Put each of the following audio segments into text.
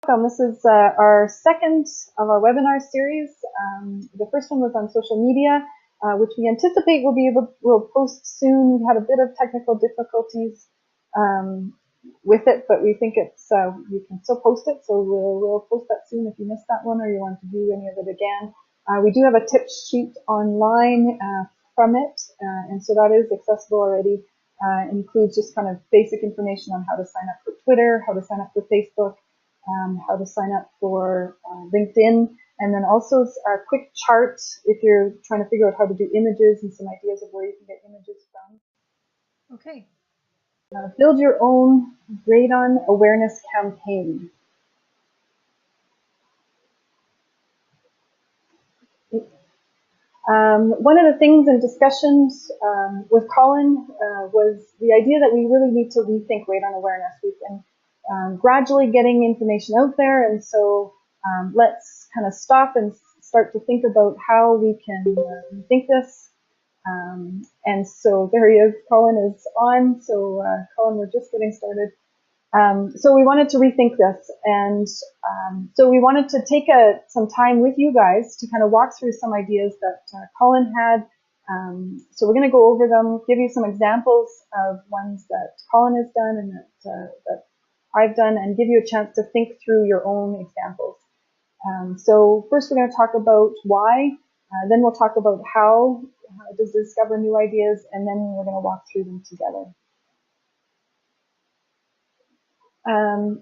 This is our second of our webinar series. The first one was on social media, which we anticipate we'll post soon. We had a bit of technical difficulties with it, but we think it's you can still post it, so we'll post that soon if you missed that one or you want to view any of it again. We do have a tip sheet online from it, and so that is accessible already. Includes just kind of basic information on how to sign up for Twitter, how to sign up for Facebook, how to sign up for LinkedIn, and then also a quick chart if you're trying to figure out how to do images and some ideas of where you can get images from. Okay. Build your own radon awareness campaign. One of the things in discussions with Colin was the idea that we really need to rethink radon awareness. We've been gradually getting information out there, and so let's kind of stop and start to think about how we can rethink this. And so there he is, Colin is on. So Colin, we're just getting started. So we wanted to rethink this, and so we wanted to take some time with you guys to kind of walk through some ideas that Colin had. So we're going to go over them, give you some examples of ones that Colin has done and that I've done, and give you a chance to think through your own examples. So first we're going to talk about why, then we'll talk about how to discover new ideas, and then we're going to walk through them together.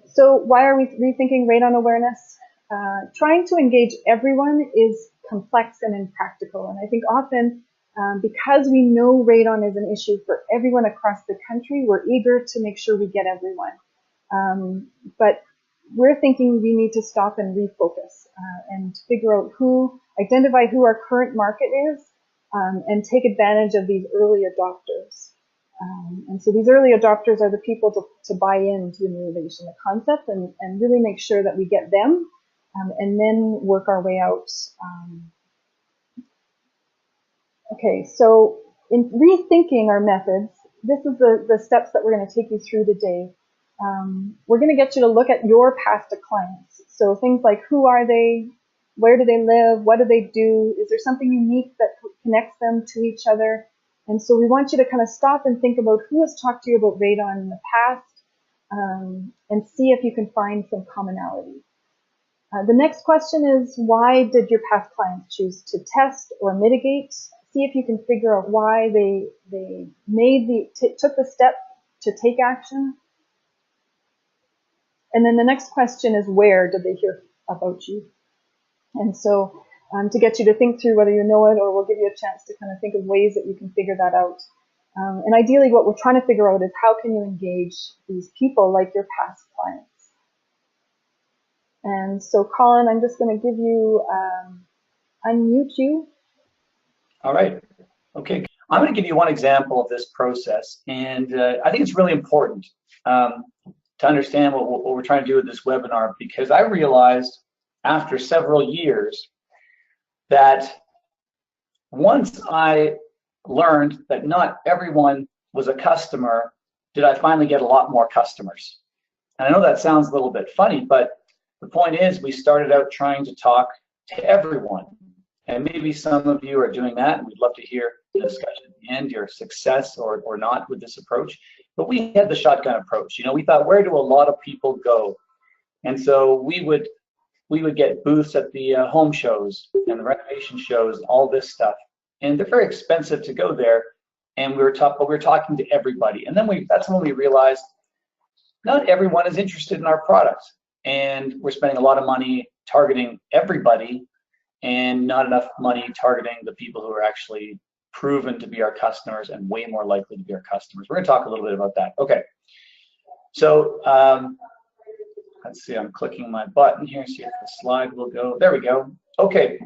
So why are we rethinking radon awareness? Trying to engage everyone is complex and impractical, and I think often because we know radon is an issue for everyone across the country, we're eager to make sure we get everyone. But we're thinking we need to stop and refocus and figure out identify who our current market is, and take advantage of these early adopters. And so these early adopters are the people to buy into the innovation, the concept, and really make sure that we get them, and then work our way out. Okay, so in rethinking our methods, this is the steps that we're going to take you through today. We're going to get you to look at your past clients. So things like, who are they? Where do they live? What do they do? Is there something unique that connects them to each other? And so we want you to kind of stop and think about who has talked to you about radon in the past, and see if you can find some commonality. The next question is, why did your past clients choose to test or mitigate? See if you can figure out why they took the step to take action. And then the next question is, where did they hear about you? And so to get you to think through whether you know it, or we'll give you a chance to kind of think of ways that you can figure that out. And ideally what we're trying to figure out is, how can you engage these people like your past clients? And so Colin, I'm just going to give you, unmute you. All right. Okay. I'm going to give you one example of this process, and I think it's really important to understand what we're trying to do with this webinar, because I realized after several years that once I learned that not everyone was a customer, did I finally get a lot more customers. And I know that sounds a little bit funny, but the point is, we started out trying to talk to everyone. And maybe some of you are doing that, and we'd love to hear the discussion at the end, your success or not with this approach. But we had the shotgun approach. You know, we thought, where do a lot of people go? And so we would get booths at the home shows and the renovation shows, all this stuff, and they're very expensive to go there. And we were talking to everybody, and then that's when we realized not everyone is interested in our product, and we're spending a lot of money targeting everybody, and not enough money targeting the people who are actually proven to be our customers and way more likely to be our customers. We're going to talk a little bit about that. Okay, so let's see, I'm clicking my button here, see if the slide will go. There we go. Okay,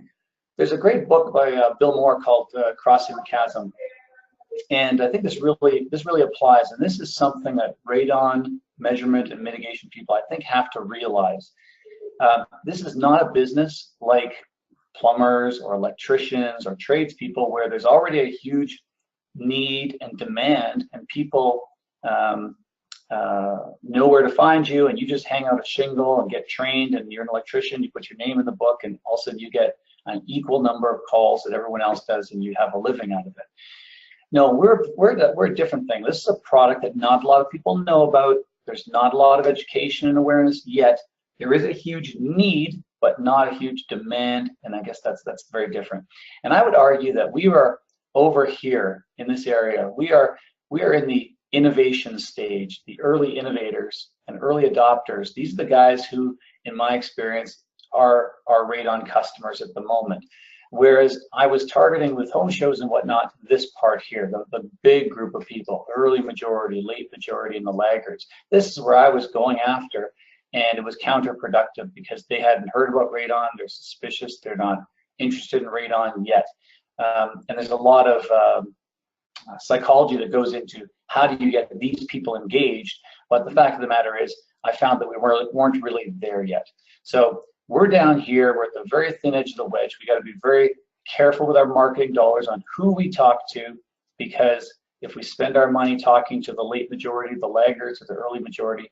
there's a great book by Bill Moore called Crossing the Chasm, and I think this really applies, and this is something that radon measurement and mitigation people, I think, have to realize. This is not a business like plumbers or electricians or tradespeople, where there's already a huge need and demand, and people know where to find you, and you just hang out a shingle and get trained, and you're an electrician, you put your name in the book, and all of a sudden you get an equal number of calls that everyone else does, and you have a living out of it. No, we're a different thing. This is a product that not a lot of people know about. There's not a lot of education and awareness yet. There is a huge need, but not a huge demand, and I guess that's very different. And I would argue that we are over here in this area. We are in the innovation stage, the early innovators and early adopters. These are the guys who, in my experience, are Radon customers at the moment. Whereas I was targeting with home shows and whatnot, this part here, the big group of people, early majority, late majority, and the laggards. This is where I was going after, and it was counterproductive because they hadn't heard about Radon, they're suspicious, they're not interested in Radon yet. And there's a lot of psychology that goes into how do you get these people engaged, but the fact of the matter is I found that we weren't really there yet. So we're down here, we're at the very thin edge of the wedge. We got to be very careful with our marketing dollars on who we talk to, because if we spend our money talking to the late majority, the laggards, or the early majority,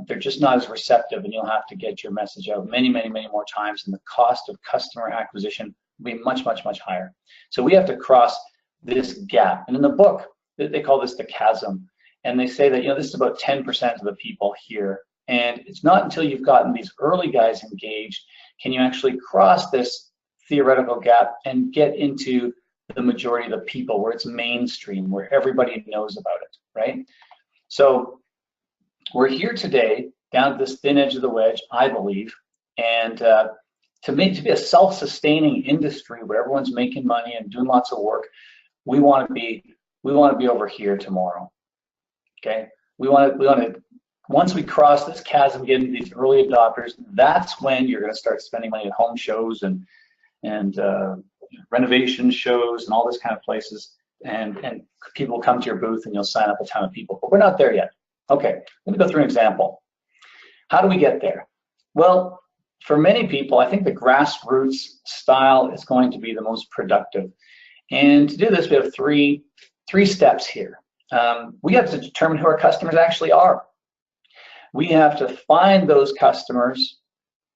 they're just not as receptive, and you'll have to get your message out many more times, and the cost of customer acquisition will be much higher. So we have to cross this gap. And in the book, they call this the chasm, and they say that, you know, this is about 10% of the people here. And it's not until you've gotten these early guys engaged can you actually cross this theoretical gap and get into the majority of the people where it's mainstream, where everybody knows about it, right? So we're here today down at this thin edge of the wedge, I believe, and to be a self-sustaining industry where everyone's making money and doing lots of work, we want to be over here tomorrow. Okay, we want to. Once we cross this chasm, get into these early adopters, that's when you're going to start spending money at home shows and renovation shows and all this kind of places, and people will come to your booth and you'll sign up a ton of people. But we're not there yet. Okay, let me go through an example. How do we get there? Well, for many people, I think the grassroots style is going to be the most productive. And to do this, we have three steps here. We have to determine who our customers actually are. We have to find those customers,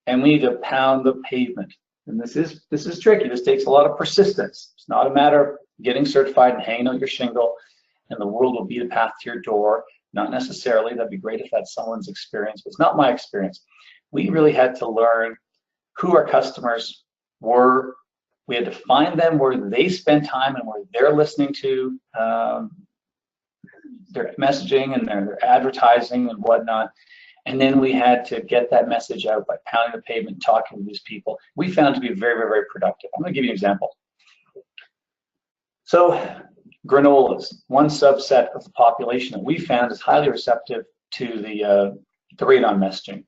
and we need to pound the pavement. And this is tricky. This takes a lot of persistence. It's not a matter of getting certified and hanging out your shingle, and the world will beat a path to your door. Not necessarily. That'd be great if that's someone's experience, but it's not my experience. We really had to learn who our customers were. We had to find them where they spend time and where they're listening to their messaging and their advertising and whatnot. And then we had to get that message out by pounding the pavement, talking to these people. We found to be very productive. I'm going to give you an example. So granolas, one subset of the population that we found is highly receptive to the Radon messaging.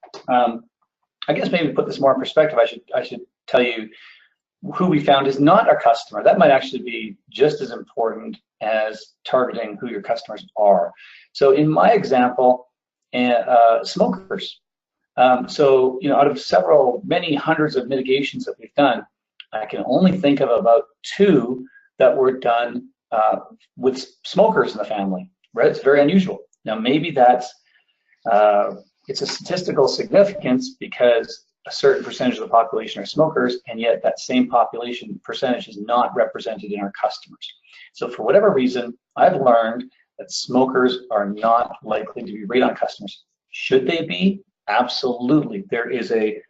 I guess maybe to put this more in perspective, I should tell you who we found is not our customer. That might actually be just as important as targeting who your customers are. So in my example, smokers. So, you know, out of many hundreds of mitigations that we've done, I can only think of about 2 that were done with smokers in the family, right? It's very unusual. Now, maybe that's, it's a statistical significance because a certain percentage of the population are smokers, and yet that same population percentage is not represented in our customers. So for whatever reason, I've learned that smokers are not likely to be Radon customers. Should they be? Absolutely. There is a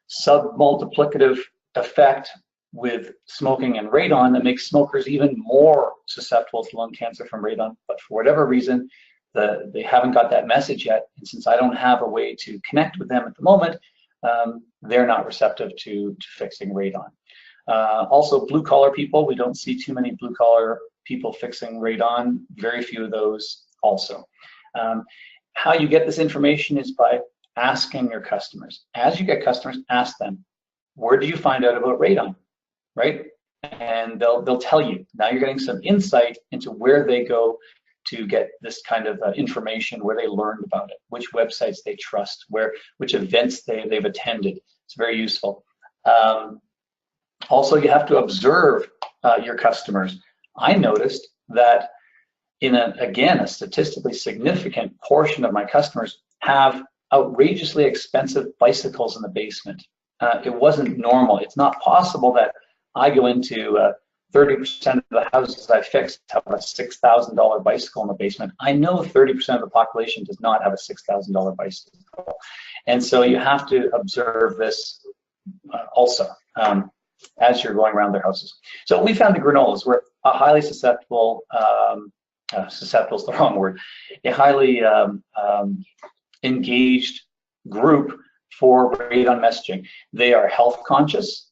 sub-multiplicative effect with smoking and Radon that makes smokers even more susceptible to lung cancer from Radon, but for whatever reason, they haven't got that message yet, and since I don't have a way to connect with them at the moment, they're not receptive to fixing Radon. Also, blue-collar people, we don't see too many blue-collar people fixing Radon, very few of those also. How you get this information is by asking your customers. As you get customers, ask them, where do you find out about Radon, right? And they'll tell you. Now you're getting some insight into where they go to get this kind of information, where they learned about it, which websites they trust, which events they've attended. It's very useful. Also, you have to observe your customers. I noticed that again, a statistically significant portion of my customers have outrageously expensive bicycles in the basement. It wasn't normal. It's not possible that I go into 30% of the houses I fixed have a $6,000 bicycle in the basement. I know 30% of the population does not have a $6,000 bicycle. And so you have to observe this also as you're going around their houses. So we found the granolas were a highly susceptible, susceptible is the wrong word, a highly engaged group for radon messaging. They are health conscious,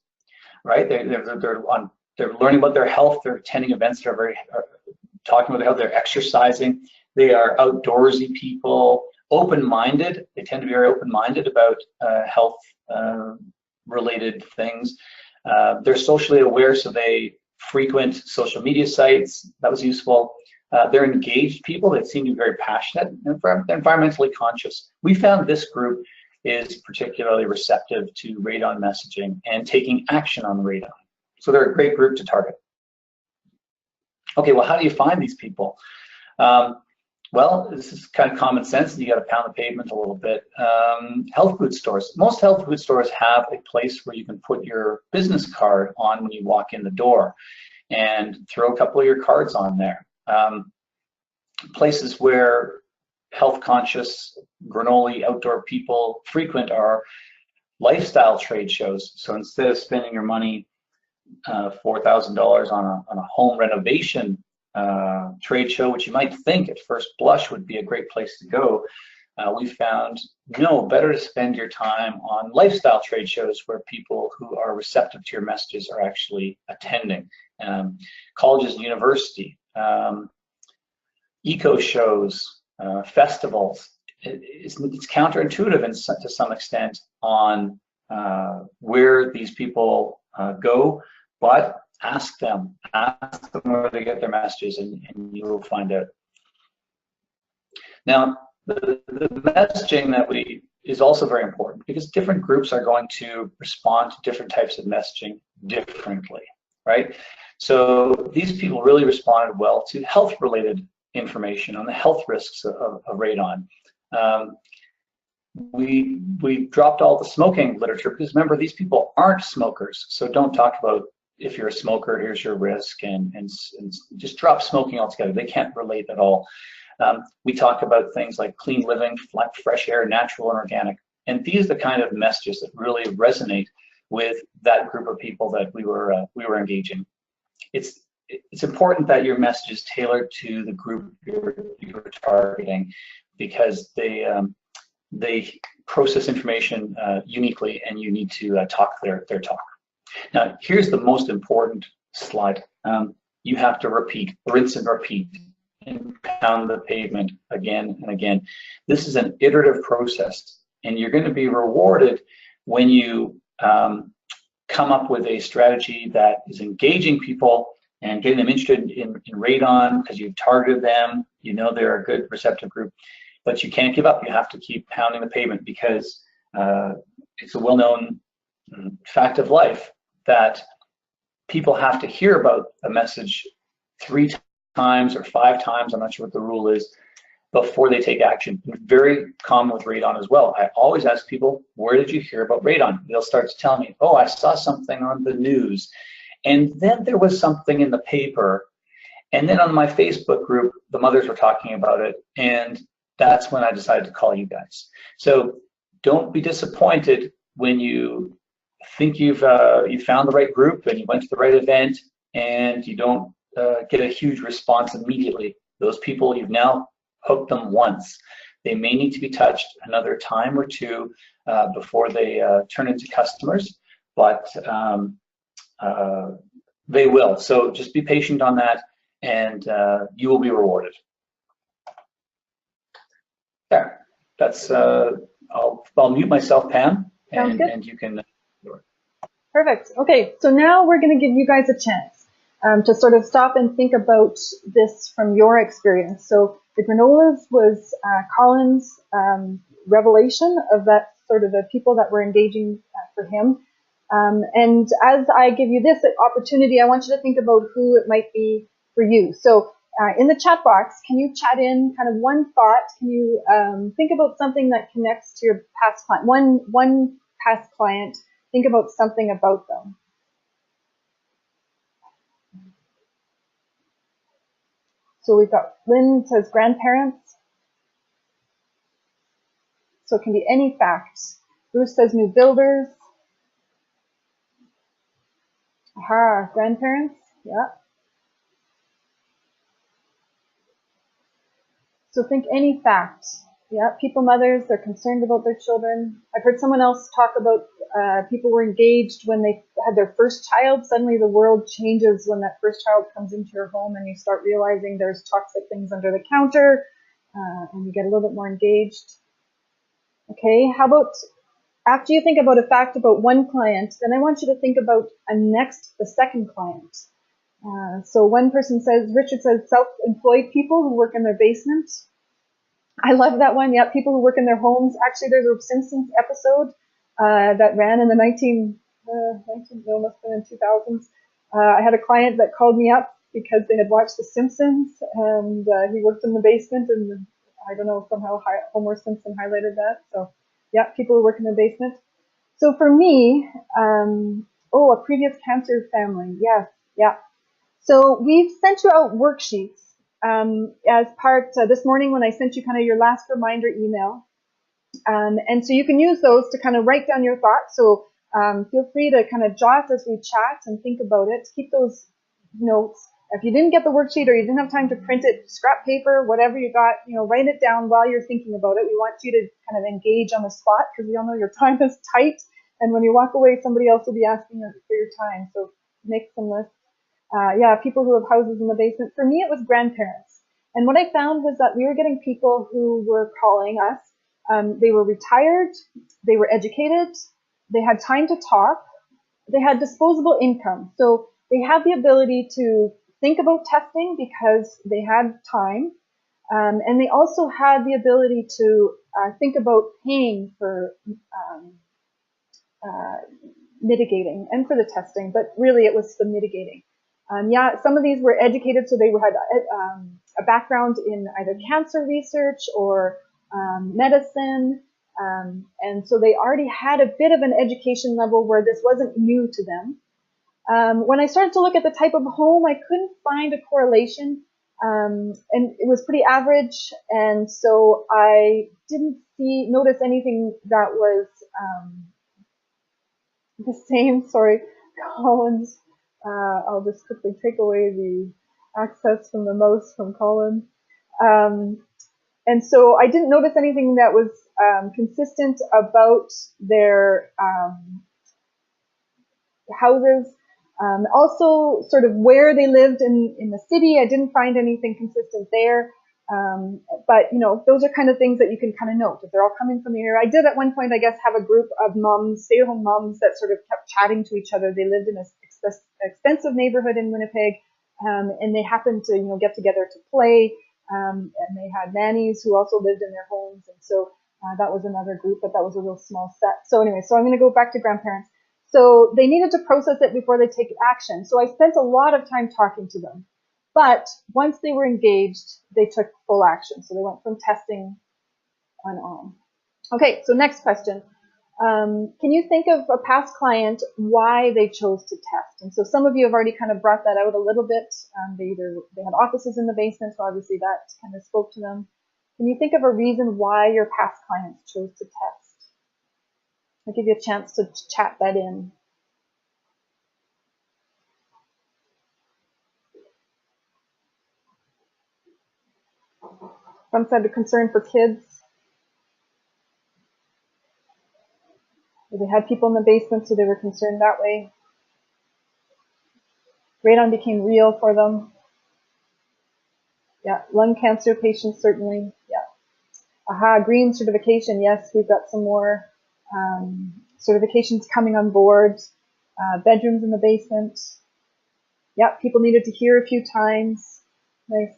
right? They're learning about their health. They're attending events that are talking about how they're exercising. They are outdoorsy people, open-minded. They tend to be very open-minded about health related things. They're socially aware, so they frequent social media sites. That was useful. They're engaged people. They seem to be very passionate and they're environmentally conscious. We found this group is particularly receptive to radon messaging and taking action on radon. So they're a great group to target. Okay, well, how do you find these people? Well, this is kind of common sense. You got to pound the pavement a little bit. Health food stores. Most health food stores have a place where you can put your business card on when you walk in the door and throw a couple of your cards on there. Places where health conscious, granola outdoor people frequent are lifestyle trade shows. So instead of spending your money $4,000 on a home renovation trade show, which you might think at first blush would be a great place to go, we found no, better to spend your time on lifestyle trade shows where people who are receptive to your messages are actually attending. Colleges and university, eco shows, festivals. It's counterintuitive to some extent on where these people go, but ask them where they get their messages, and you will find out. Now, the messaging that is also very important because different groups are going to respond to different types of messaging differently, right? So these people really responded well to health-related information on the health risks of radon. We dropped all the smoking literature because remember, these people aren't smokers, so don't talk about if you're a smoker, here's your risk, and just drop smoking altogether. They can't relate at all. We talk about things like clean living, fresh air, natural and organic, and these are the kind of messages that really resonate with that group of people that we were engaging. It's important that your message is tailored to the group you're targeting because they process information uniquely, and you need to talk their talk. Now, here's the most important slide. You have to repeat, rinse and repeat, and pound the pavement again and again. This is an iterative process, and you're going to be rewarded when you come up with a strategy that is engaging people and getting them interested in radon because you've targeted them, you know they're a good receptive group, but you can't give up. You have to keep pounding the pavement because it's a well-known fact of life that people have to hear about a message 3 times or 5 times, I'm not sure what the rule is, before they take action. Very common with radon as well. I always ask people, where did you hear about radon? They'll start to tell me, oh, I saw something on the news, and then there was something in the paper, and then on my Facebook group, the mothers were talking about it, and that's when I decided to call you guys. So don't be disappointed when you think you found the right group and you went to the right event and you don't get a huge response immediately. Those people, you've now hooked them once. They may need to be touched another time or two before they turn into customers, but they will. So just be patient on that, and you will be rewarded. There, that's, I'll mute myself, Pam, and you can. Perfect. Okay, so now we're going to give you guys a chance to sort of stop and think about this from your experience. So the granolas was Colin's revelation of that sort of the people that were engaging for him. And as I give you this opportunity, I want you to think about who it might be for you. So In the chat box, can you chat in kind of one thought? Can you think about something that connects to your past client? One past client, think about something about them. So we've got Lynn says grandparents. So it can be any fact. Bruce says new builders. Aha, grandparents. Yeah. So think any fact. Yeah, people, mothers, they're concerned about their children. I've heard someone else talk about people were engaged when they had their first child. Suddenly the world changes when that first child comes into your home and you start realizing there's toxic things under the counter and you get a little bit more engaged. Okay, how about after you think about a fact about one client, then I want you to think about the second client. So one person says, Richard says, self-employed people who work in their basement. I love that one. Yeah, people who work in their homes. Actually, there's a Simpsons episode that ran in the must have been in 2000s. I had a client that called me up because they had watched The Simpsons, and he worked in the basement, and I don't know, somehow Homer Simpson highlighted that. So, yeah, people who work in the basement. So for me, a previous cancer family. Yes, yeah. So we've sent you out worksheets as part this morning when I sent you kind of your last reminder email. And so you can use those to kind of write down your thoughts. So feel free to kind of jot as we chat and think about it. Keep those notes. If you didn't get the worksheet or you didn't have time to print it, scrap paper, whatever you got, write it down while you're thinking about it. We want you to kind of engage on the spot because we all know your time is tight. And when you walk away, somebody else will be asking for your time. So make some lists. People who have houses in the basement. For me, it was grandparents. And what I found was that we were getting people who were calling us. They were retired, they were educated, they had time to talk, they had disposable income. So they had the ability to think about testing because they had time. And they also had the ability to think about paying for mitigating and for the testing, but really it was the mitigating. Some of these were educated, so they had a background in either cancer research or medicine, and so they already had a bit of an education level where this wasn't new to them. When I started to look at the type of home, I couldn't find a correlation, and it was pretty average, and so I didn't notice anything that was the same. Sorry, Colin's. I'll just quickly take away the access from the mouse from Colin. And so I didn't notice anything that was consistent about their houses. Also, sort of where they lived in the city, I didn't find anything consistent there. But those are kind of things that you can kind of note if they're all coming from the area. I did at one point, I guess, have a group of moms, stay-at-home moms, that sort of kept chatting to each other. They lived in an expensive neighborhood in Winnipeg, and they happened to get together to play. And they had nannies who also lived in their homes, and so that was another group, but that was a real small set. So anyway, so I'm going to go back to grandparents. So they needed to process it before they take action. So I spent a lot of time talking to them. But once they were engaged, they took full action. So they went from testing on. Okay, so next question. Can you think of a past client, why they chose to test? And so some of you have already kind of brought that out a little bit. They had offices in the basement, so obviously that kind of spoke to them. Can you think of a reason why your past clients chose to test? I'll give you a chance to chat that in. Some said a concern for kids. They had people in the basement, so they were concerned that way. Radon became real for them. Yeah, lung cancer patients, certainly. Yeah. Aha, green certification. Yes, we've got some more certifications coming on board. Bedrooms in the basement. Yeah, people needed to hear a few times. Nice.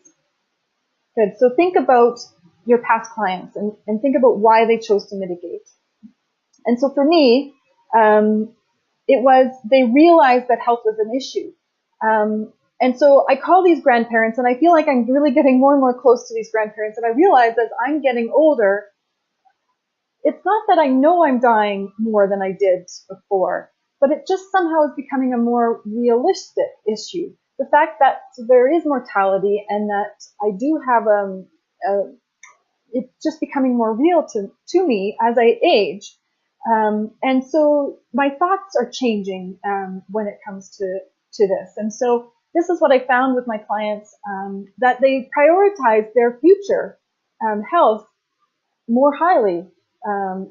Good. So think about your past clients and think about why they chose to mitigate. And so for me, it was they realized that health was an issue. And so I call these grandparents, and I feel like I'm really getting more and more close to these grandparents. And I realize as I'm getting older, it's not that I know I'm dying more than I did before, but it just somehow is becoming a more realistic issue. The fact that there is mortality and that I do have it's just becoming more real to me as I age. And so my thoughts are changing when it comes to this. And so this is what I found with my clients, that they prioritize their future health more highly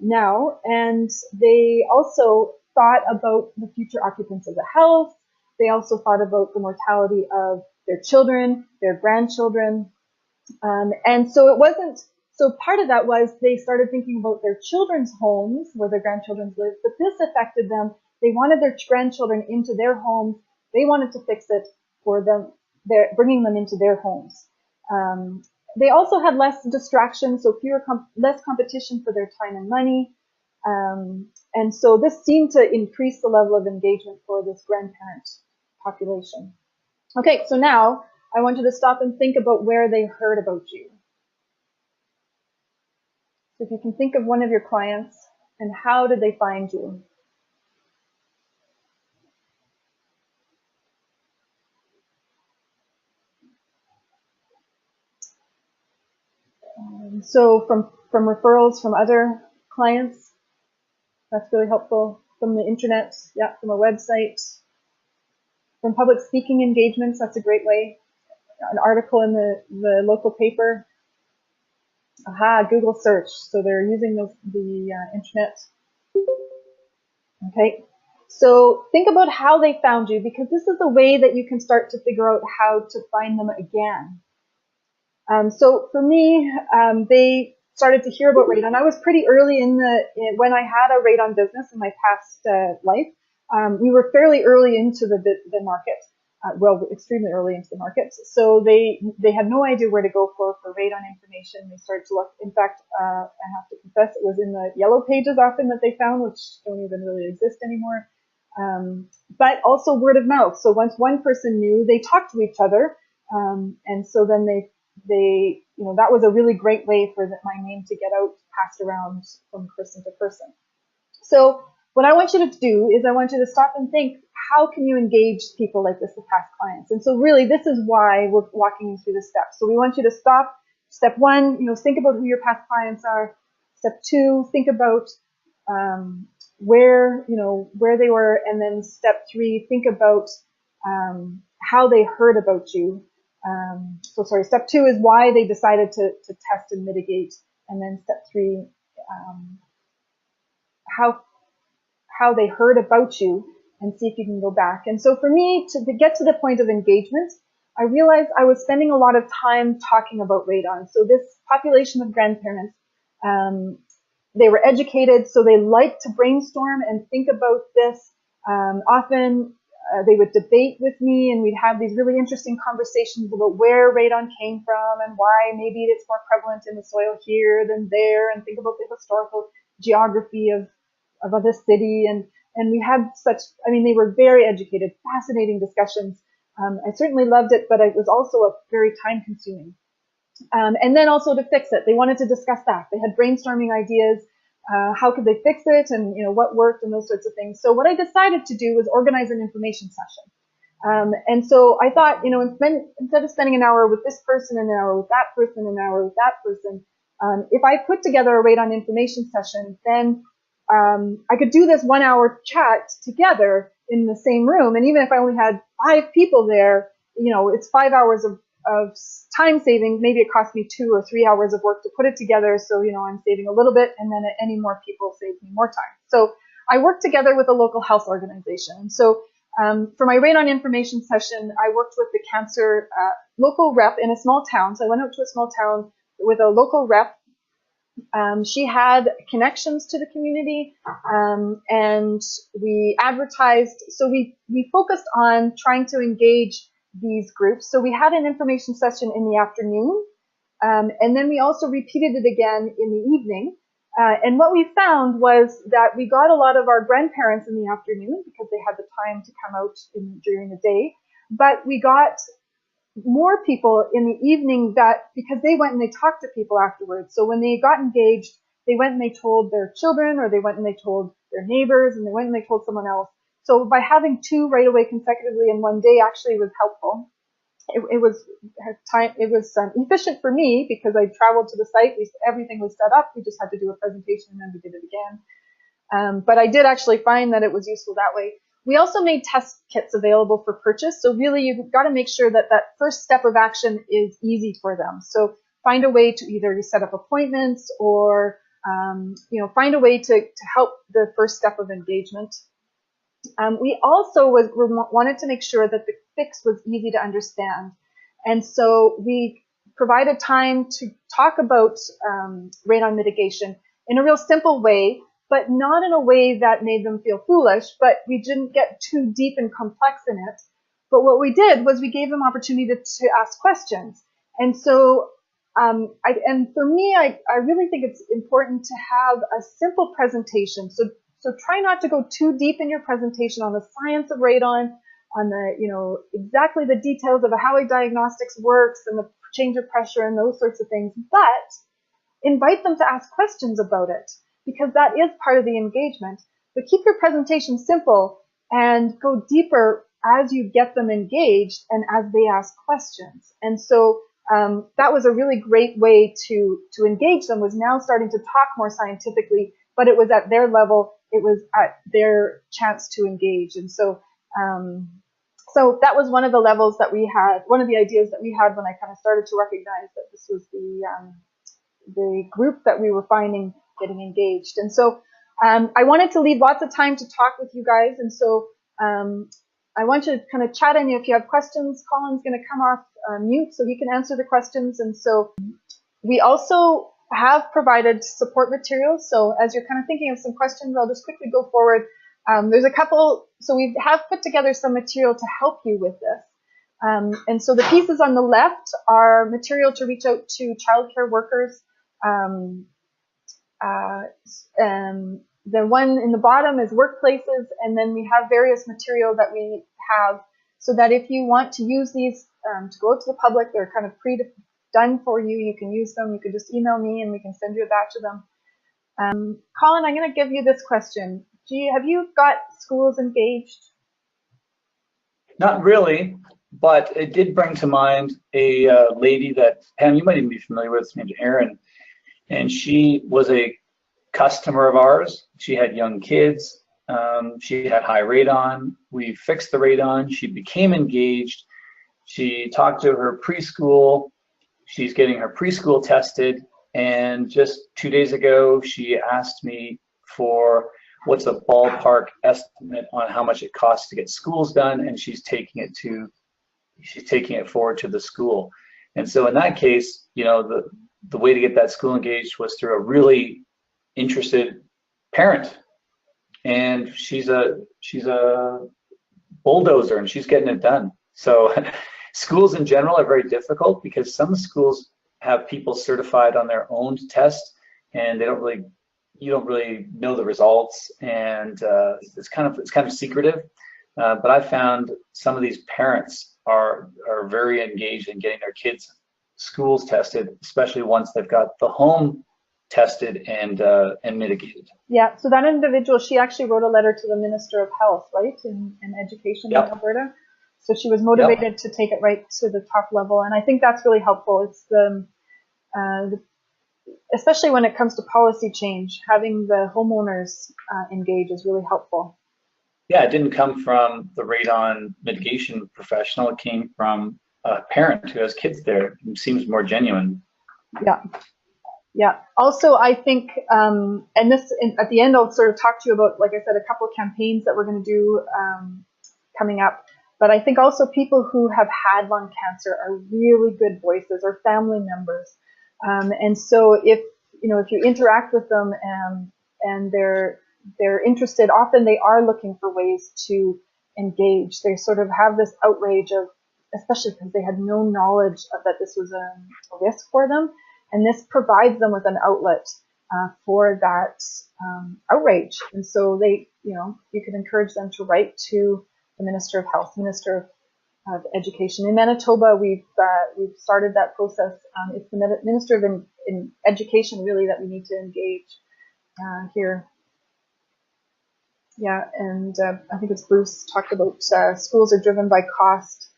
now, and they also thought about the future occupants of the house. They also thought about the mortality of their children, their grandchildren, and so it wasn't. So part of that was they started thinking about their children's homes where their grandchildren lived, but this affected them. They wanted their grandchildren into their homes. They wanted to fix it for them, bringing them into their homes. They also had less distraction, so less competition for their time and money. And so this seemed to increase the level of engagement for this grandparent population. Okay, so now I want you to stop and think about where they heard about you. So if you can think of one of your clients, and how did they find you? So from referrals from other clients, that's really helpful. From the internet, yeah, from a website. From public speaking engagements, that's a great way. An article in the local paper. Aha, Google search. So they're using the internet. Okay. So think about how they found you, because this is a way that you can start to figure out how to find them again. So for me, they started to hear about radon. I was pretty early when I had a radon business in my past life. We were fairly early into the market, well, extremely early into the market. So they had no idea where to go for radon information. They started to look. In fact, I have to confess, it was in the yellow pages often that they found, which don't even really exist anymore. But also word of mouth. So once one person knew, they talked to each other, and so then they that was a really great way for my name to get out, passed around from person to person. So what I want you to do is I want you to stop and think, how can you engage people like this with past clients? And so really, this is why we're walking you through the steps. So we want you to stop. Step one, think about who your past clients are. Step two, think about where they were. And then step three, think about how they heard about you. Step two is why they decided to test and mitigate. And then step three, how they heard about you, and see if you can go back. And so for me, to get to the point of engagement, I realized I was spending a lot of time talking about radon. So this population of grandparents, they were educated, so they liked to brainstorm and think about this. Often they would debate with me, and we'd have these really interesting conversations about where radon came from and why maybe it's more prevalent in the soil here than there, and think about the historical geography of the city. And we had they were very educated, fascinating discussions. I certainly loved it, but it was also very time consuming. And then also to fix it, they wanted to discuss that. They had brainstorming ideas. How could they fix it, and what worked, and those sorts of things. So what I decided to do was organize an information session. And so I thought, instead of spending an hour with this person, and an hour with that person, and an hour with that person, if I put together a radon information session, then I could do this 1 hour chat together in the same room. And even if I only had 5 people there, it's 5 hours of time saving. Maybe it cost me 2 or 3 hours of work to put it together. So, I'm saving a little bit, and then any more people saves me more time. So I worked together with a local health organization. And so for my radon information session, I worked with the cancer local rep in a small town. So I went out to a small town with a local rep. She had connections to the community, and we advertised. So we focused on trying to engage these groups. So we had an information session in the afternoon, and then we also repeated it again in the evening. And what we found was that we got a lot of our grandparents in the afternoon because they had the time to come out during the day. But we got more people in the evening that, because they went and they talked to people afterwards. So when they got engaged, they went and they told their children, or they went and they told their neighbors, and they went and they told someone else. So by having 2 right away consecutively in one day actually was helpful. It was efficient for me because I traveled to the site. Everything was set up. We just had to do a presentation and then we did it again. But I did actually find that it was useful that way. We also made test kits available for purchase. So really, you've got to make sure that that first step of action is easy for them. So find a way to either set up appointments or find a way to help the first step of engagement. We also wanted to make sure that the fix was easy to understand. And so we provided time to talk about radon mitigation in a real simple way, but not in a way that made them feel foolish, but we didn't get too deep and complex in it. But what we did was we gave them opportunity to ask questions. And so, for me, I really think it's important to have a simple presentation. So try not to go too deep in your presentation on the science of radon, on the, exactly the details of how diagnostics works and the change of pressure and those sorts of things, but invite them to ask questions about it, because that is part of the engagement. But keep your presentation simple and go deeper as you get them engaged and as they ask questions. And so that was a really great way to engage them, was now starting to talk more scientifically, but it was at their level, it was at their chance to engage. And so so that was one of the levels that we had, one of the ideas that we had when I kind of started to recognize that this was the group that we were finding getting engaged. And so I wanted to leave lots of time to talk with you guys. And so I want you to kind of chat in if you have questions. Colin's going to come off mute so he can answer the questions. And so we also have provided support materials. So as you're kind of thinking of some questions, I'll just quickly go forward. There's a couple, so we have put together some material to help you with this. And so the pieces on the left are material to reach out to childcare workers. The one in the bottom is workplaces, and then we have various material that we have so that if you want to use these to go out to the public, they're kind of pre-done for you. You can use them. You can just email me and we can send you a batch of them. Colin, I'm going to give you this question. Have you got schools engaged? Not really, but it did bring to mind a lady that, Pam, you might even be familiar with, named Erin, and she was a customer of ours. She had young kids. She had high radon. We fixed the radon. She became engaged. She talked to her preschool. She's getting her preschool tested. And just 2 days ago, she asked me for what's a ballpark estimate on how much it costs to get schools done, and she's taking it forward to the school. And so in that case, the way to get that school engaged was through a really interested parent, and she's a bulldozer, and she's getting it done. So schools in general are very difficult because some schools have people certified on their own test, and you don't really know the results, and it's kind of secretive. But I found some of these parents are very engaged in getting their kids' schools tested, especially once they've got the home tested and mitigated. Yeah, so that individual, she actually wrote a letter to the Minister of Health, right, in Education in Alberta. So she was motivated to take it right to the top level, and I think that's really helpful. It's especially when it comes to policy change, having the homeowners engage is really helpful. Yeah, it didn't come from the radon mitigation professional. It came from a parent who has kids there. It seems more genuine. Yeah. Also, I think, and this at the end, I'll sort of talk to you about, like I said, a couple of campaigns that we're going to do coming up. But I think also people who have had lung cancer are really good voices, or family members. And so if you interact with them and they're interested, often they are looking for ways to engage. They sort of have this outrage of, especially because they had no knowledge that this was a risk for them. And this provides them with an outlet for that outrage. And so you could encourage them to write to the Minister of Health, Minister of of education. In Manitoba, we've started that process. It's the Minister of in Education really that we need to engage here. Yeah, and I think it's Bruce talked about schools are driven by cost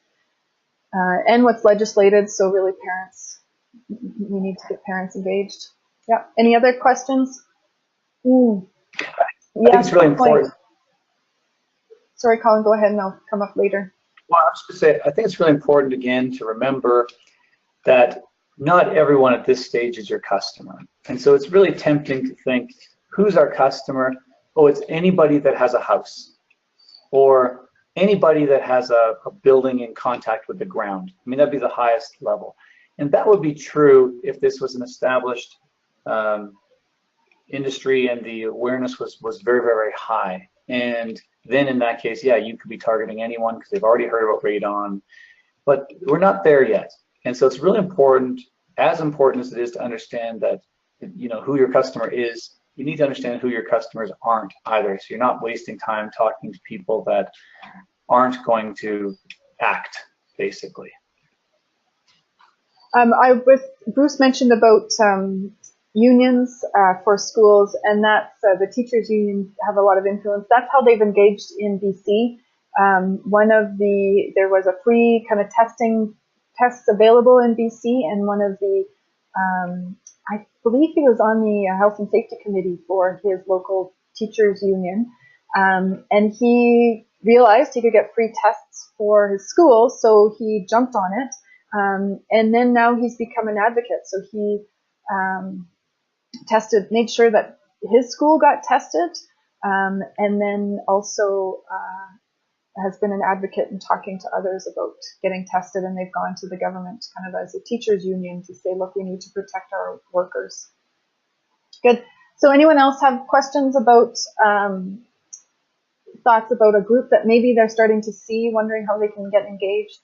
and what's legislated. So really, parents, we need to get parents engaged. Yeah. Any other questions? I think it's really important. Sorry, Colin, go ahead and I'll come up later. Well, I was going to say, I think it's really important, again, to remember that not everyone at this stage is your customer. And so it's really tempting to think, who's our customer? Oh, it's anybody that has a house or anybody that has a building in contact with the ground. I mean, that'd be the highest level. And that would be true if this was an established industry and the awareness was very, very high. And then in that case, yeah, you could be targeting anyone because they've already heard about radon, but we're not there yet. And so it's really important, as important as it is to understand that, you know, who your customer is, you need to understand who your customers aren't either. So you're not wasting time talking to people that aren't going to act, basically. Bruce mentioned about unions for schools, and that's the teachers' unions have a lot of influence. That's how they've engaged in BC. There was a free kind of tests available in BC, and one of the, I believe he was on the Health and Safety Committee for his local teachers' union, and he realized he could get free tests for his school, so he jumped on it, and then now he's become an advocate. So he made sure that his school got tested, and then also has been an advocate in talking to others about getting tested, and they've gone to the government kind of as a teachers union to say, look, we need to protect our workers. Good. So anyone else have questions about thoughts about a group that maybe they're starting to see, wondering how they can get engaged?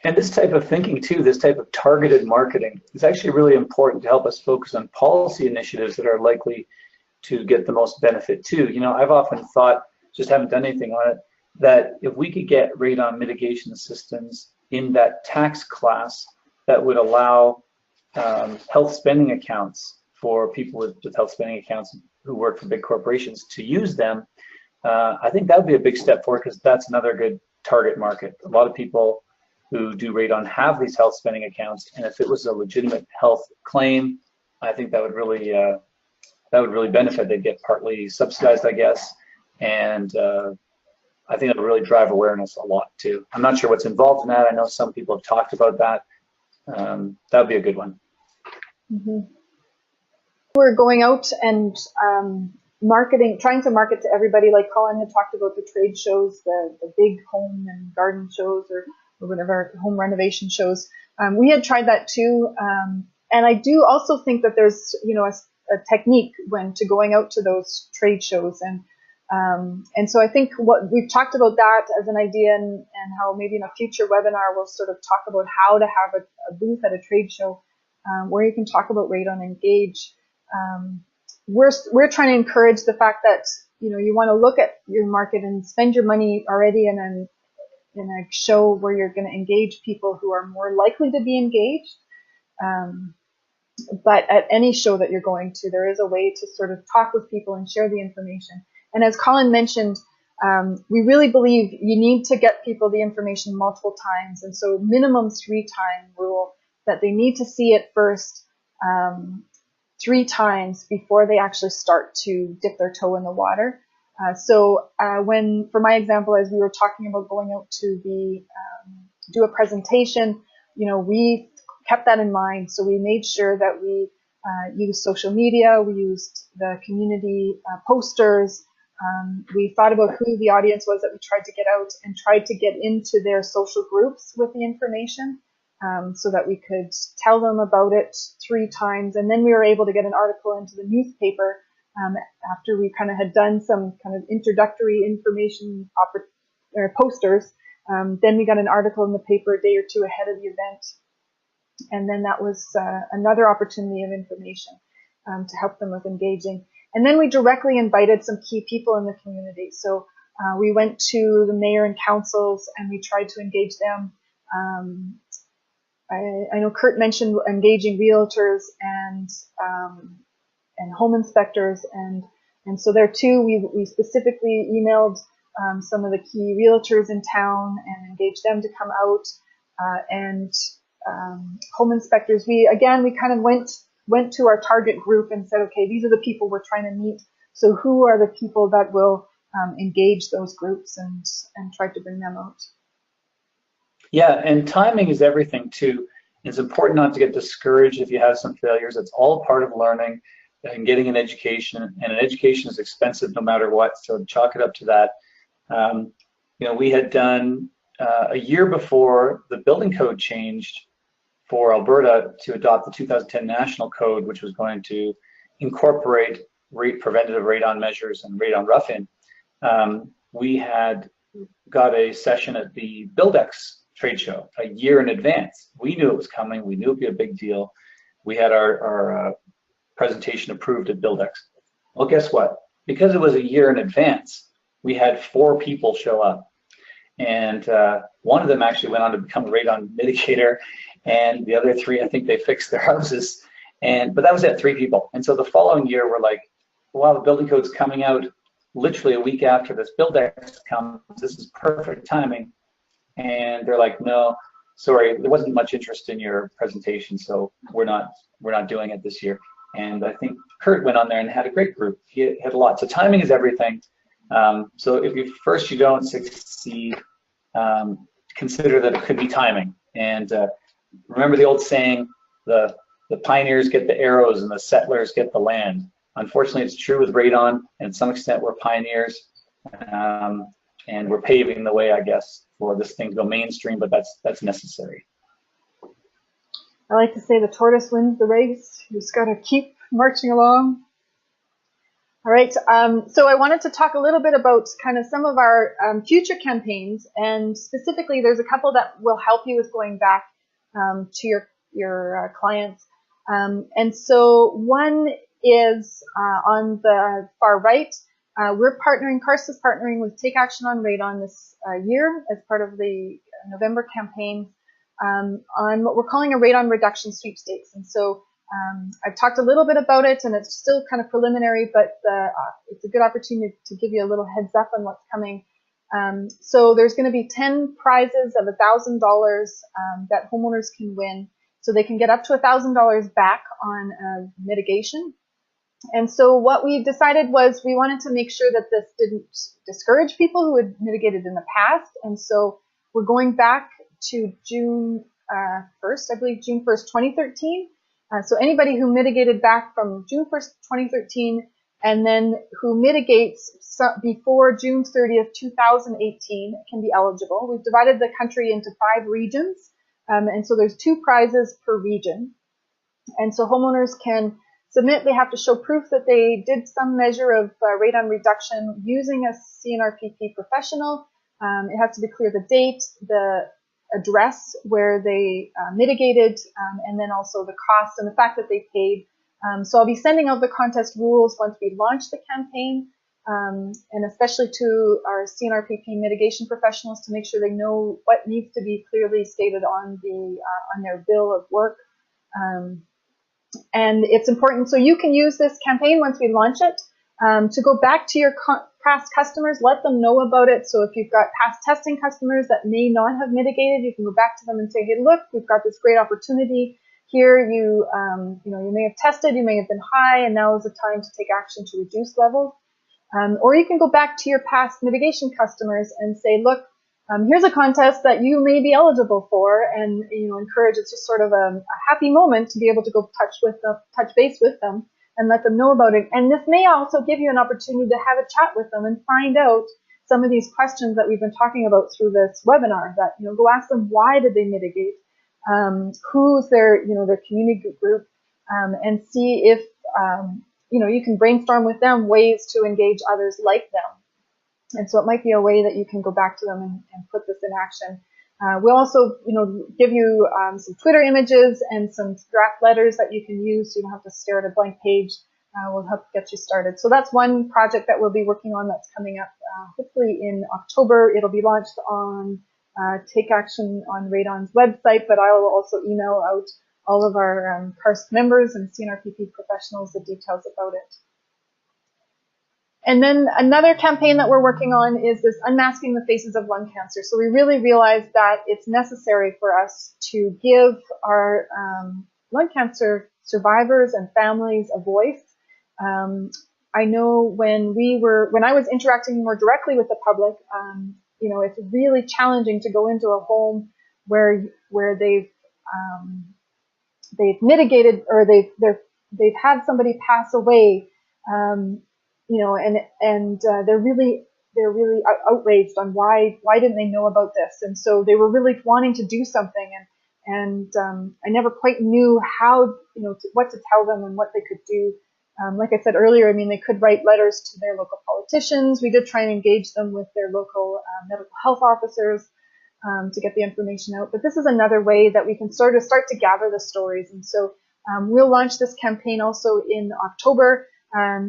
And this type of thinking too, this type of targeted marketing is actually really important to help us focus on policy initiatives that are likely to get the most benefit too. You know, I've often thought, just haven't done anything on it, that if we could get radon mitigation systems in that tax class that would allow health spending accounts for people with health spending accounts who work for big corporations to use them, I think that would be a big step forward, because that's another good target market. A lot of people who do radon have these health spending accounts, and if it was a legitimate health claim, I think that would really benefit. They'd get partly subsidized, I guess, and I think it would really drive awareness a lot too. I'm not sure what's involved in that. I know some people have talked about that. That would be a good one. Mm-hmm. We're going out and trying to market to everybody, like Colin had talked about the trade shows, the big home and garden shows, or whatever, home renovation shows. We had tried that too, and I do also think that there's, you know, a technique when to going out to those trade shows, and so I think what we've talked about that as an idea, and how maybe in a future webinar we'll sort of talk about how to have a booth at a trade show where you can talk about radon, engage. We're trying to encourage the fact that, you know, you want to look at your market and spend your money already in a show where you're going to engage people who are more likely to be engaged. But at any show that you're going to, there is a way to sort of talk with people and share the information. And as Colin mentioned, we really believe you need to get people the information multiple times. And so minimum 3-time rule, that they need to see it first 3 times before they actually start to dip their toe in the water. For my example, as we were talking about going out to do a presentation, you know, we kept that in mind. So we made sure that we used social media, we used the community posters, we thought about who the audience was that we tried to get out, and tried to get into their social groups with the information, so that we could tell them about it 3 times. And then we were able to get an article into the newspaper after we kind of had done some kind of introductory information posters. Then we got an article in the paper a day or 2 ahead of the event. And then that was another opportunity of information to help them with engaging. And then we directly invited some key people in the community. So We went to the mayor and councils and we tried to engage them. I know Kurt mentioned engaging realtors and home inspectors, and so there too we specifically emailed some of the key realtors in town and engaged them to come out, and home inspectors. We kind of went to our target group and said, okay, these are the people we're trying to meet. So who are the people that will engage those groups and try to bring them out? Yeah, and timing is everything too. It's important not to get discouraged if you have some failures. It's all part of learning and getting an education, and an education is expensive no matter what, so chalk it up to that. You know, we had done a year before the building code changed for Alberta to adopt the 2010 National Code, which was going to incorporate preventative radon measures and radon rough-in. We had got a session at the Buildex trade show a year in advance. We knew it was coming. We knew it'd be a big deal. We had our presentation approved at Buildex. Well, guess what? Because it was a year in advance, we had 4 people show up. And one of them actually went on to become a radon mitigator, and the other 3, I think they fixed their houses. But that was it, 3 people. And so the following year, we're like, wow, the building code's coming out literally a week after this Buildex comes. This is perfect timing. And they're like, no, sorry, there wasn't much interest in your presentation, so we're not doing it this year. And I think Kurt went on there and had a great group. He had a lot. So timing is everything. So if you don't succeed, consider that it could be timing. And remember the old saying, the pioneers get the arrows and the settlers get the land. Unfortunately, it's true with radon, and to some extent we're pioneers, and we're paving the way, I guess, for this thing to go mainstream, but that's necessary. I like to say the tortoise wins the race. You just got to keep marching along. All right, so I wanted to talk a little bit about kind of some of our future campaigns, and specifically there's a couple that will help you with going back to your clients. And so one is on the far right. CARST is partnering with Take Action on Radon this year as part of the November campaign on what we're calling a radon reduction sweepstakes. And so I've talked a little bit about it, and it's still kind of preliminary, but it's a good opportunity to give you a little heads up on what's coming. So there's going to be 10 prizes of $1,000 that homeowners can win. So they can get up to $1,000 back on mitigation. And so what we decided was we wanted to make sure that this didn't discourage people who had mitigated in the past. And so we're going back to June 1st, I believe June 1st, 2013. So anybody who mitigated back from June 1st, 2013, and then who mitigates before June 30th, 2018 can be eligible. We've divided the country into 5 regions. And so there's 2 prizes per region. And so homeowners can submit. They have to show proof that they did some measure of radon reduction using a C-NRPP professional. It has to be clear the date, the address where they mitigated, and then also the cost and the fact that they paid. So I'll be sending out the contest rules once we launch the campaign, and especially to our C-NRPP mitigation professionals to make sure they know what needs to be clearly stated on their bill of work. And it's important, so you can use this campaign once we launch it to go back to your past customers, let them know about it. So if you've got past testing customers that may not have mitigated, you can go back to them and say, hey, look, we've got this great opportunity here. You may have tested, you may have been high, and now is the time to take action to reduce levels. Or you can go back to your past mitigation customers and say, look, here's a contest that you may be eligible for, and encourage. It's just sort of a happy moment to be able to go touch base with them and let them know about it. And this may also give you an opportunity to have a chat with them and find out some of these questions that we've been talking about through this webinar. That go ask them, why did they mitigate? Who's their their community group, and see if you can brainstorm with them ways to engage others like them. And so it might be a way that you can go back to them and put this in action. We'll also, give you some Twitter images and some draft letters that you can use. So you don't have to stare at a blank page. will help get you started. So that's one project that we'll be working on that's coming up hopefully in October. It'll be launched on Take Action on Radon's website, but I will also email out all of our CARST members and C-NRPP professionals the details about it. And then another campaign that we're working on is this Unmasking the Faces of Lung Cancer. So we really realized that it's necessary for us to give our lung cancer survivors and families a voice. I know when I was interacting more directly with the public, you know, it's really challenging to go into a home where they've mitigated or they've had somebody pass away, you know, and they're really outraged on why didn't they know about this, and so they were really wanting to do something, and I never quite knew how, you know, what to tell them and what they could do. Like I said earlier, I mean, they could write letters to their local politicians. We did try and engage them with their local medical health officers to get the information out. But this is another way that we can sort of start to gather the stories. And so we'll launch this campaign also in October.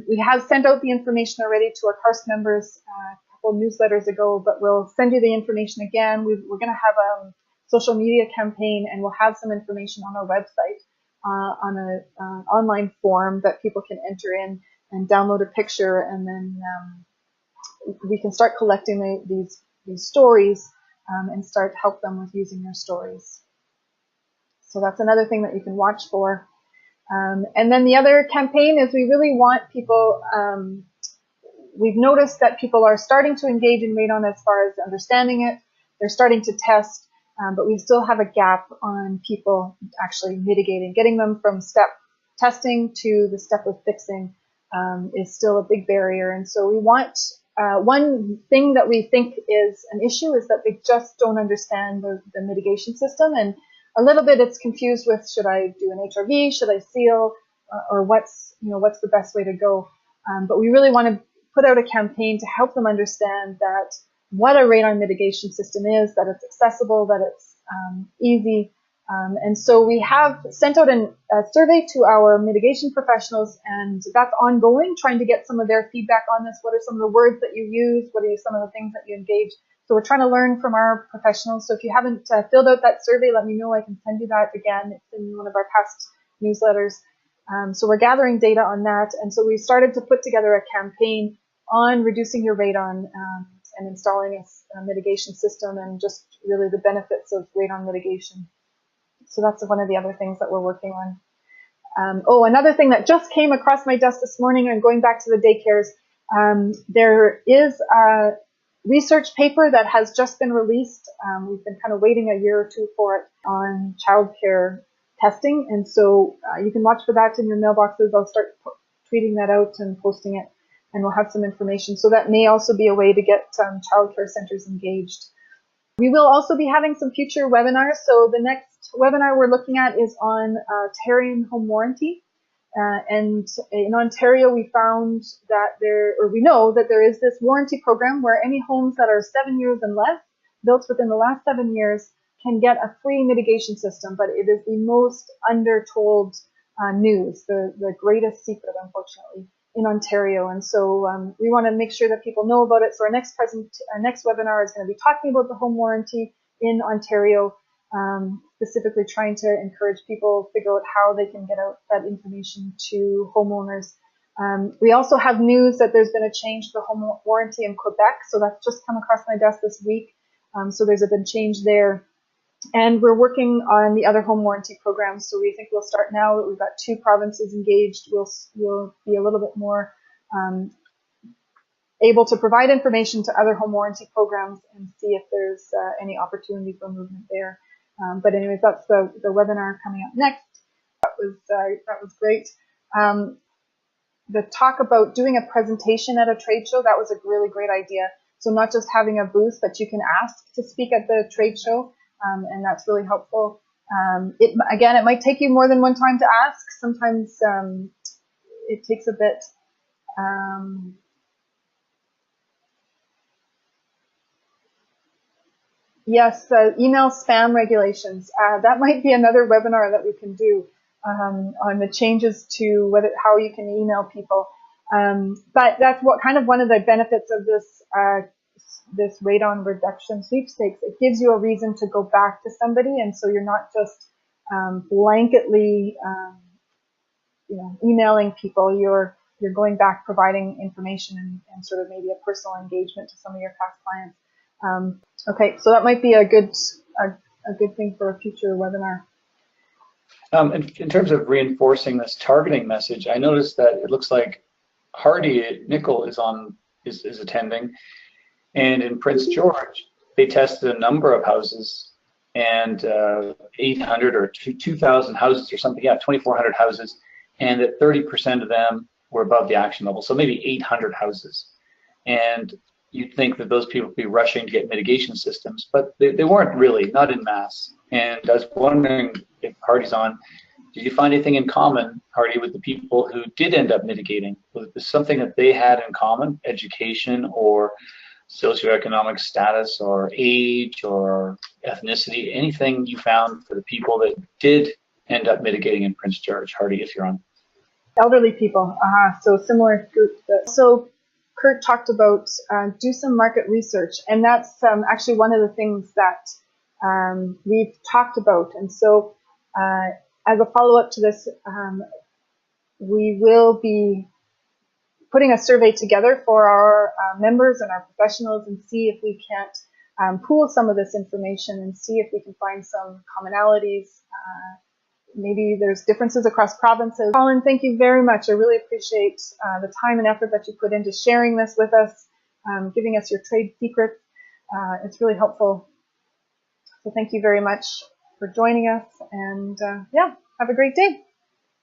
We have sent out the information already to our CARST members a couple of newsletters ago, but we'll send you the information again. We're going to have a social media campaign, and we'll have some information on our website. On an online form that people can enter in and download a picture, and then we can start collecting these stories and start help them with using their stories. So that's another thing that you can watch for. And then the other campaign is we really want people, we've noticed that people are starting to engage in radon as far as understanding it. They're starting to test. But we still have a gap on people actually mitigating. Getting them from step testing to the step of fixing is still a big barrier. And so we want, one thing that we think is an issue is that they just don't understand the mitigation system. And a little bit it's confused with, should I do an HRV, should I seal, or what's the best way to go? But we really want to put out a campaign to help them understand that what a radon mitigation system is, that it's accessible, that it's easy. And so we have sent out a survey to our mitigation professionals, and that's ongoing, trying to get some of their feedback on this. What are some of the words that you use? What are some of the things that you engage? So we're trying to learn from our professionals. So if you haven't filled out that survey, let me know. I can send you that again. It's in one of our past newsletters. So we're gathering data on that. And so we started to put together a campaign on reducing your radon and installing a mitigation system, and just really the benefits of radon mitigation. So that's one of the other things that we're working on. Another thing that just came across my desk this morning, and going back to the daycares, there is a research paper that has just been released. We've been kind of waiting a year or two for it on childcare testing, and so you can watch for that in your mailboxes. I'll start tweeting that out and posting it, and we'll have some information. So that may also be a way to get childcare centers engaged. We will also be having some future webinars. So the next webinar we're looking at is on Ontarian home warranty. And in Ontario, we found that we know that there is this warranty program where any homes that are 7 years and less, built within the last 7 years, can get a free mitigation system. But it is the most undertold news, the greatest secret, unfortunately, in Ontario. And so we want to make sure that people know about it. So our next webinar is going to be talking about the home warranty in Ontario, specifically trying to encourage people to figure out how they can get out that information to homeowners. We also have news that there's been a change to the home warranty in Quebec. So that's just come across my desk this week. So there's been change there. And we're working on the other home warranty programs. So we think we'll start now that we've got 2 provinces engaged. We'll be a little bit more able to provide information to other home warranty programs and see if there's any opportunity for movement there. But anyways, that's the webinar coming up next. That was great. The talk about doing a presentation at a trade show, that was a really great idea. So not just having a booth, but you can ask to speak at the trade show. And that's really helpful. Again, it might take you more than one time to ask. Sometimes it takes a bit. Yes, email spam regulations. That might be another webinar that we can do. on the changes to how you can email people. But that's one of the benefits of this radon reduction sweepstakes. It gives you a reason to go back to somebody, and so you're not just blanketly emailing people. You're going back, providing information and sort of maybe a personal engagement to some of your past clients. Okay, so that might be a good thing for a future webinar. In terms of reinforcing this targeting message, I noticed that it looks like Hardy Nickel is attending, and in Prince George they tested a number of houses, and 800 or 2,000 houses or something, 2,400 houses, and that 30% of them were above the action level, so maybe 800 houses. And you'd think that those people would be rushing to get mitigation systems, but they weren't really, not in mass. And I was wondering if Hardy's on, did you find anything in common, Hardy, with the people who did end up mitigating? Was there something that they had in common, education or socioeconomic status or age or ethnicity, anything you found for the people that did end up mitigating in Prince George? Hardy, if you're on. Elderly people, so similar group. So Kurt talked about do some market research, and that's actually one of the things that we've talked about. And so as a follow-up to this, we will be putting a survey together for our members and our professionals and see if we can't pool some of this information and see if we can find some commonalities. Maybe there's differences across provinces. Colin, thank you very much. I really appreciate the time and effort that you put into sharing this with us, giving us your trade secrets. It's really helpful. So thank you very much for joining us, and yeah, have a great day.